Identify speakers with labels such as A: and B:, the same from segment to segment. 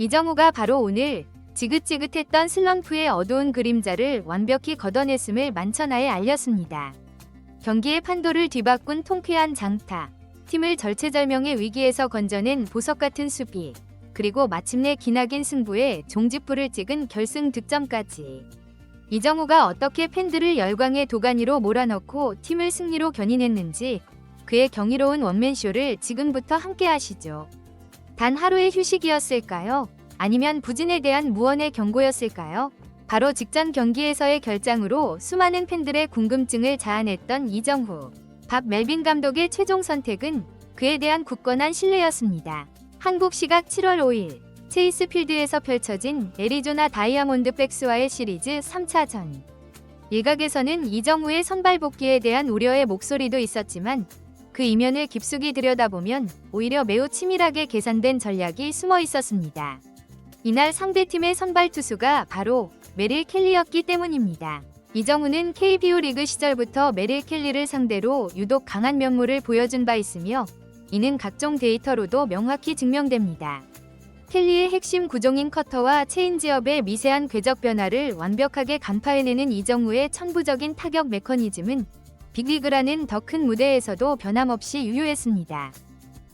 A: 이정우가 바로 오늘 지긋지긋했던 슬럼프의 어두운 그림자를 완벽히 걷어냈음을 만천하에 알렸습니다. 경기의 판도를 뒤바꾼 통쾌한 장타, 팀을 절체절명의 위기에서 건져낸 보석같은 수비, 그리고 마침내 기나긴 승부에 종지부를 찍은 결승 득점까지. 이정우가 어떻게 팬들을 열광의 도가니로 몰아넣고 팀을 승리로 견인했는지 그의 경이로운 원맨쇼를 지금부터 함께 하시죠. 단 하루의 휴식이었을까요? 아니면 부진에 대한 무언의 경고였을까요? 바로 직전 경기에서의 결장으로 수많은 팬들의 궁금증을 자아냈던 이정후. 박 멜빈 감독의 최종 선택은 그에 대한 굳건한 신뢰였습니다. 한국 시각 7월 5일 체이스 필드에서 펼쳐진 애리조나 다이아몬드백스와의 시리즈 3차전. 일각에서는 이정후의 선발 복귀에 대한 우려의 목소리도 있었지만 그 이면을 깊숙이 들여다보면 오히려 매우 치밀하게 계산된 전략이 숨어 있었습니다. 이날 상대팀의 선발 투수가 바로 메릴 켈리였기 때문입니다. 이정후는 KBO 리그 시절부터 메릴 켈리를 상대로 유독 강한 면모를 보여준 바 있으며 이는 각종 데이터로도 명확히 증명됩니다. 켈리의 핵심 구종인 커터와 체인지업의 미세한 궤적 변화를 완벽하게 간파해내는 이정후의 천부적인 타격 메커니즘은 빅리그라는 더 큰 무대에서도 변함없이 유효했습니다.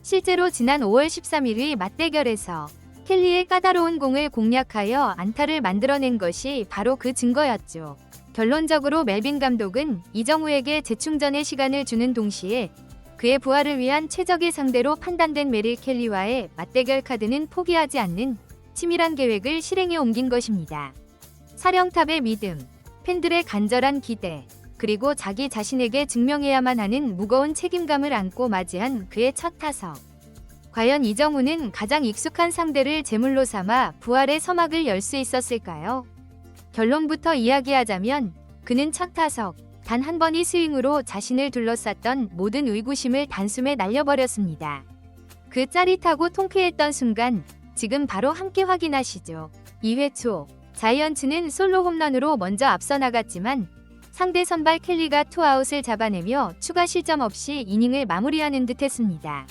A: 실제로 지난 5월 13일의 맞대결에서 켈리의 까다로운 공을 공략하여 안타를 만들어낸 것이 바로 그 증거였죠. 결론적으로 멜빈 감독은 이정후에게 재충전의 시간을 주는 동시에 그의 부활을 위한 최적의 상대로 판단된 메릴 켈리와의 맞대결 카드는 포기하지 않는 치밀한 계획을 실행에 옮긴 것입니다. 사령탑의 믿음, 팬들의 간절한 기대, 그리고 자기 자신에게 증명해야만 하는 무거운 책임감을 안고 맞이한 그의 첫 타석. 과연 이정후는 가장 익숙한 상대를 제물로 삼아 부활의 서막을 열 수 있었을까요? 결론부터 이야기하자면 그는 첫 타석, 단 한 번의 스윙으로 자신을 둘러쌌던 모든 의구심을 단숨에 날려버렸습니다. 그 짜릿하고 통쾌했던 순간, 지금 바로 함께 확인하시죠. 2회 초, 자이언츠는 솔로 홈런으로 먼저 앞서 나갔지만 상대 선발 켈리가 투아웃을 잡아내며 추가 실점 없이 이닝을 마무리하는 듯 했습니다.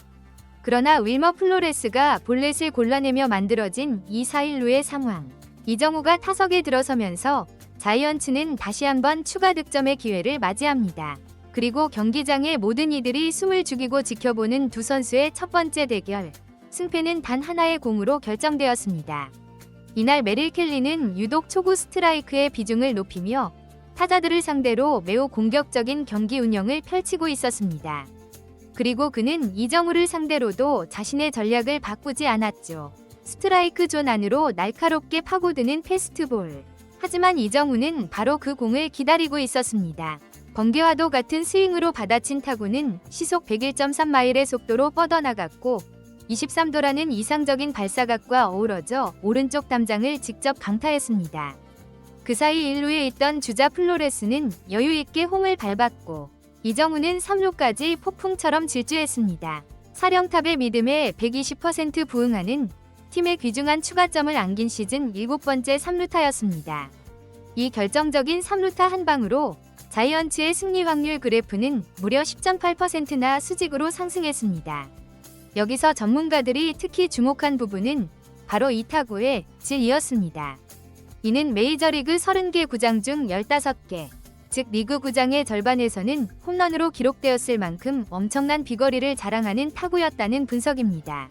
A: 그러나 윌머 플로레스가 볼넷을 골라내며 만들어진 2-4-1루의 상황. 이정후가 타석에 들어서면서 자이언츠는 다시 한번 추가 득점의 기회를 맞이합니다. 그리고 경기장의 모든 이들이 숨을 죽이고 지켜보는 두 선수의 첫 번째 대결. 승패는 단 하나의 공으로 결정되었습니다. 이날 메릴 켈리는 유독 초구 스트라이크의 비중을 높이며 타자들을 상대로 매우 공격적인 경기 운영을 펼치고 있었습니다. 그리고 그는 이정후를 상대로도 자신의 전략을 바꾸지 않았죠. 스트라이크 존 안으로 날카롭게 파고드는 패스트볼. 하지만 이정후는 바로 그 공을 기다리고 있었습니다. 번개와도 같은 스윙으로 받아친 타구는 시속 101.3마일의 속도로 뻗어나갔고 23도라는 이상적인 발사각과 어우러져 오른쪽 담장을 직접 강타했습니다. 그 사이 1루에 있던 주자 플로레스는 여유있게 홈을 밟았고 이정후는 3루까지 폭풍처럼 질주했습니다. 사령탑의 믿음에 120% 부응하는 팀의 귀중한 추가점을 안긴 시즌 7번째 3루타였습니다. 이 결정적인 3루타 한 방으로 자이언츠의 승리 확률 그래프는 무려 10.8%나 수직으로 상승했습니다. 여기서 전문가들이 특히 주목한 부분은 바로 이 타구의 질이었습니다. 이는 메이저리그 30개 구장 중 15개, 즉 리그 구장의 절반에서는 홈런으로 기록되었을 만큼 엄청난 비거리를 자랑하는 타구였다는 분석입니다.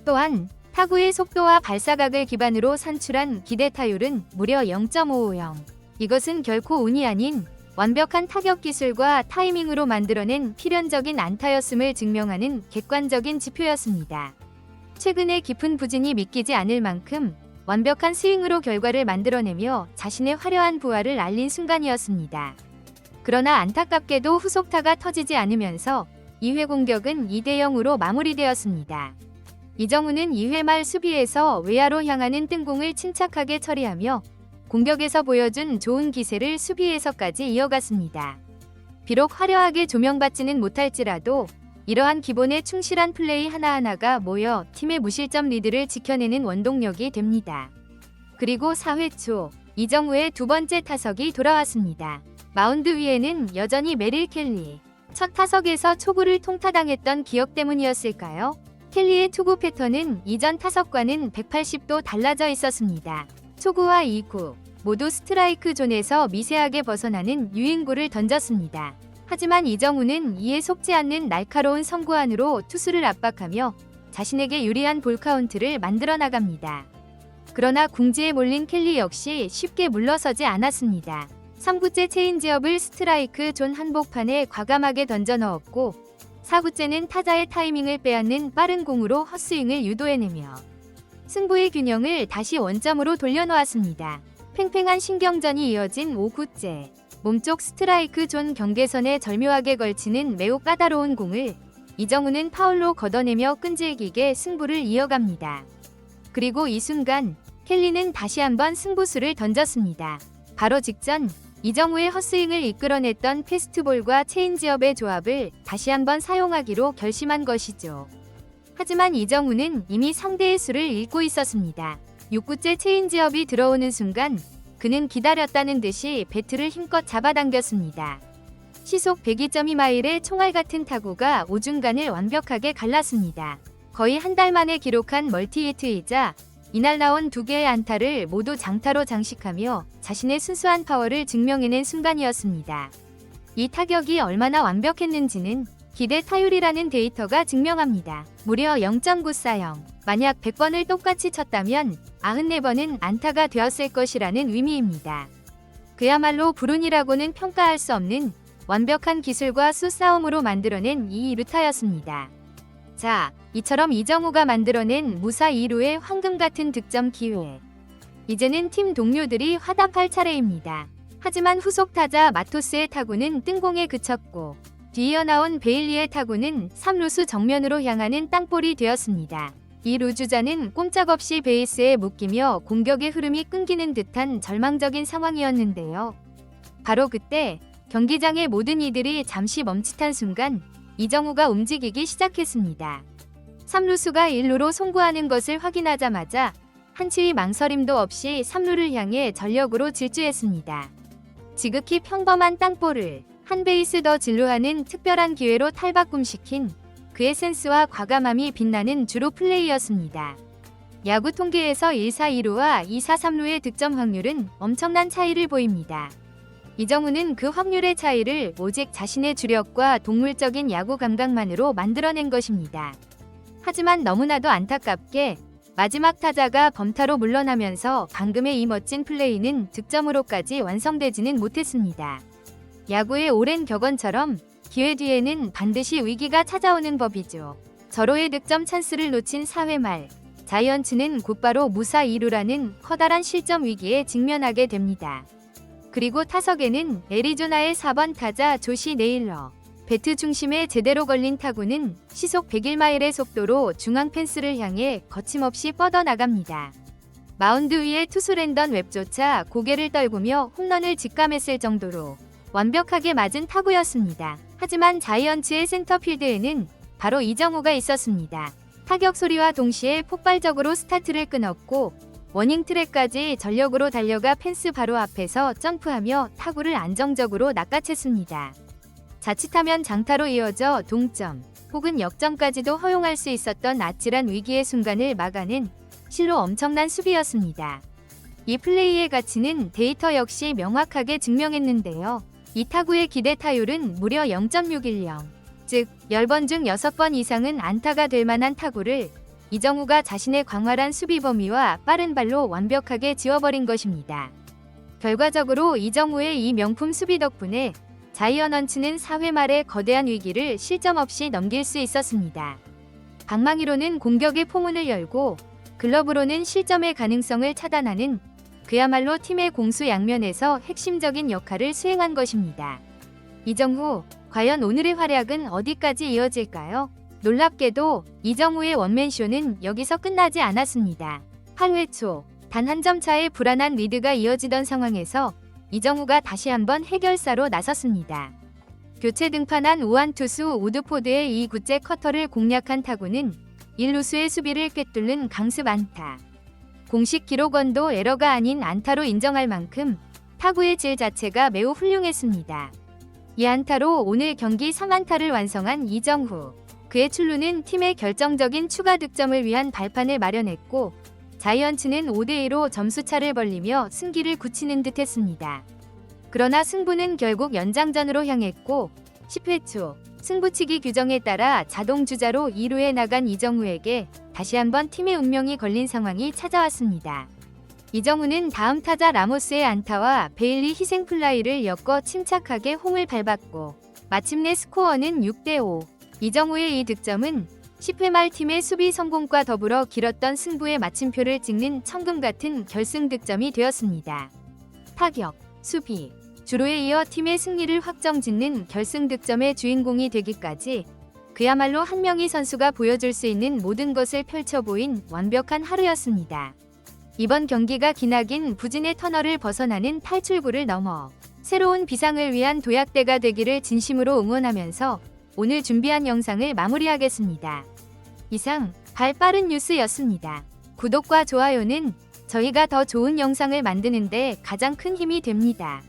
A: 또한 타구의 속도와 발사각을 기반으로 산출한 기대 타율은 무려 0.550. 이것은 결코 운이 아닌 완벽한 타격 기술과 타이밍으로 만들어낸 필연적인 안타였음을 증명하는 객관적인 지표였습니다. 최근의 깊은 부진이 믿기지 않을 만큼 완벽한 스윙으로 결과를 만들어내며 자신의 화려한 부활을 알린 순간이었습니다. 그러나 안타깝게도 후속타가 터지지 않으면서 2회 공격은 2대0으로 마무리되었습니다. 이정후는 2회 말 수비에서 외야로 향하는 뜬공을 침착하게 처리하며 공격에서 보여준 좋은 기세를 수비에서까지 이어갔습니다. 비록 화려하게 조명받지는 못할지라도 이러한 기본에 충실한 플레이 하나하나가 모여 팀의 무실점 리드를 지켜내는 원동력이 됩니다. 그리고 4회 초 이정후의 두 번째 타석이 돌아왔습니다. 마운드 위에는 여전히 메릴 켈리. 첫 타석에서 초구를 통타당했던 기억 때문이었을까요? 켈리의 투구 패턴은 이전 타석과는 180도 달라져 있었습니다. 초구와 2구 모두 스트라이크 존에서 미세하게 벗어나는 유인구를 던졌습니다. 하지만 이정우는 이에 속지 않는 날카로운 선구안으로 투수를 압박하며 자신에게 유리한 볼 카운트를 만들어 나갑니다. 그러나 궁지에 몰린 켈리 역시 쉽게 물러서지 않았습니다. 3구째 체인지업을 스트라이크 존 한복판에 과감하게 던져 넣었고 4구째는 타자의 타이밍을 빼앗는 빠른 공으로 헛스윙을 유도해내며 승부의 균형을 다시 원점으로 돌려놓았습니다. 팽팽한 신경전이 이어진 5구째 몸쪽 스트라이크 존 경계선에 절묘하게 걸치는 매우 까다로운 공을 이정우는 파울로 걷어내며 끈질기게 승부를 이어갑니다. 그리고 이 순간 켈리는 다시 한번 승부수를 던졌습니다. 바로 직전 이정우의 헛스윙을 이끌어냈던 패스트볼과 체인지업의 조합을 다시 한번 사용하기로 결심한 것이죠. 하지만 이정우는 이미 상대의 수를 읽고 있었습니다. 6구째 체인지업이 들어오는 순간 그는 기다렸다는 듯이 배트를 힘껏 잡아당겼습니다. 시속 102.2마일의 총알 같은 타구가 오중간을 완벽하게 갈랐습니다. 거의 한 달 만에 기록한 멀티히트이자 이날 나온 2개의 안타를 모두 장타로 장식하며 자신의 순수한 파워를 증명해낸 순간이었습니다. 이 타격이 얼마나 완벽했는지는 기대 타율이라는 데이터가 증명합니다. 무려 0.940. 만약 100번을 똑같이 쳤다면 94번은 안타가 되었을 것이라는 의미입니다. 그야말로 불운이라고는 평가할 수 없는 완벽한 기술과 수싸움으로 만들어낸 이 2루타였습니다. 자, 이처럼 이정우가 만들어낸 무사 2루의 황금 같은 득점 기회. 이제는 팀 동료들이 화답할 차례입니다. 하지만 후속 타자 마토스의 타구는 뜬공에 그쳤고 뒤이어 나온 베일리의 타구는 3루수 정면으로 향하는 땅볼이 되었습니다. 이 루주자는 꼼짝없이 베이스에 묶이며 공격의 흐름이 끊기는 듯한 절망적인 상황이었는데요. 바로 그때 경기장의 모든 이들이 잠시 멈칫한 순간 이정우가 움직이기 시작했습니다. 3루수가 1루로 송구하는 것을 확인하자마자 한치의 망설임도 없이 3루를 향해 전력으로 질주했습니다. 지극히 평범한 땅볼을 한 베이스 더 진루하는 특별한 기회로 탈바꿈시킨 그의 센스와 과감함이 빛나는 주루 플레이였습니다. 야구 통계에서 1사 2루와 2사 3루의 득점 확률은 엄청난 차이를 보입니다. 이정우는 그 확률의 차이를 오직 자신의 주력과 동물적인 야구 감각만으로 만들어낸 것입니다. 하지만 너무나도 안타깝게 마지막 타자가 범타로 물러나면서 방금의 이 멋진 플레이는 득점으로까지 완성되지는 못했습니다. 야구의 오랜 격언처럼 기회 뒤에는 반드시 위기가 찾아오는 법이죠. 절호의 득점 찬스를 놓친 4회 말 자이언츠는 곧바로 무사 2루라는 커다란 실점 위기에 직면하게 됩니다. 그리고 타석에는 애리조나의 4번 타자 조시 네일러. 배트 중심에 제대로 걸린 타구는 시속 101마일의 속도로 중앙 펜스를 향해 거침없이 뻗어나갑니다. 마운드 위에 투수 랜던 웹조차 고개를 떨구며 홈런을 직감했을 정도로 완벽하게 맞은 타구였습니다. 하지만 자이언츠의 센터필드에는 바로 이정우가 있었습니다. 타격 소리와 동시에 폭발적으로 스타트를 끊었고 워닝 트랙까지 전력으로 달려가 펜스 바로 앞에서 점프하며 타구를 안정적으로 낚아챘습니다. 자칫하면 장타로 이어져 동점 혹은 역전까지도 허용할 수 있었던 아찔한 위기의 순간을 막아낸 실로 엄청난 수비였습니다. 이 플레이의 가치는 데이터 역시 명확하게 증명했는데요. 이 타구의 기대 타율은 무려 0.610, 즉 10번 중 6번 이상은 안타가 될 만한 타구를 이정우가 자신의 광활한 수비 범위와 빠른 발로 완벽하게 지워버린 것입니다. 결과적으로 이정우의 이 명품 수비 덕분에 자이언츠는 4회 말의 거대한 위기를 실점 없이 넘길 수 있었습니다. 방망이로는 공격의 포문을 열고 글러브로는 실점의 가능성을 차단하는 그야말로 팀의 공수 양면에서 핵심적인 역할을 수행한 것입니다. 이정후, 과연 오늘의 활약은 어디까지 이어질까요? 놀랍게도 이정우의 원맨쇼는 여기서 끝나지 않았습니다. 8회 초, 단 한 점 차의 불안한 리드가 이어지던 상황에서 이정우가 다시 한번 해결사로 나섰습니다. 교체 등판한 우한 투수 우드포드의 2구째 커터를 공략한 타구는 1루수의 수비를 꿰뚫는 강습 안타. 공식 기록원도 에러가 아닌 안타로 인정할 만큼 타구의 질 자체가 매우 훌륭했습니다. 이 안타로 오늘 경기 3안타를 완성한 이정후. 그의 출루는 팀의 결정적인 추가 득점을 위한 발판을 마련했고 자이언츠는 5대2로 점수차를 벌리며 승기를 굳히는 듯했습니다. 그러나 승부는 결국 연장전으로 향했고 10회 초 승부치기 규정에 따라 자동 주자로 2루에 나간 이정우에게 다시 한번 팀의 운명이 걸린 상황이 찾아왔습니다. 이정우는 다음 타자 라모스의 안타와 베일리 희생플라이를 엮어 침착하게 홈을 밟았고 마침내 스코어는 6대5. 이정우의 이 득점은 10회 말 팀의 수비 성공과 더불어 길었던 승부의 마침표를 찍는 천금 같은 결승 득점이 되었습니다. 타격, 수비, 주루에 이어 팀의 승리를 확정짓는 결승 득점의 주인공이 되기까지 그야말로 한명희 선수가 보여줄 수 있는 모든 것을 펼쳐 보인 완벽한 하루였습니다. 이번 경기가 기나긴 부진의 터널을 벗어나는 탈출구를 넘어 새로운 비상을 위한 도약대가 되기를 진심으로 응원하면서 오늘 준비한 영상을 마무리하겠습니다. 이상 발빠른 뉴스였습니다. 구독과 좋아요는 저희가 더 좋은 영상을 만드는 데 가장 큰 힘이 됩니다.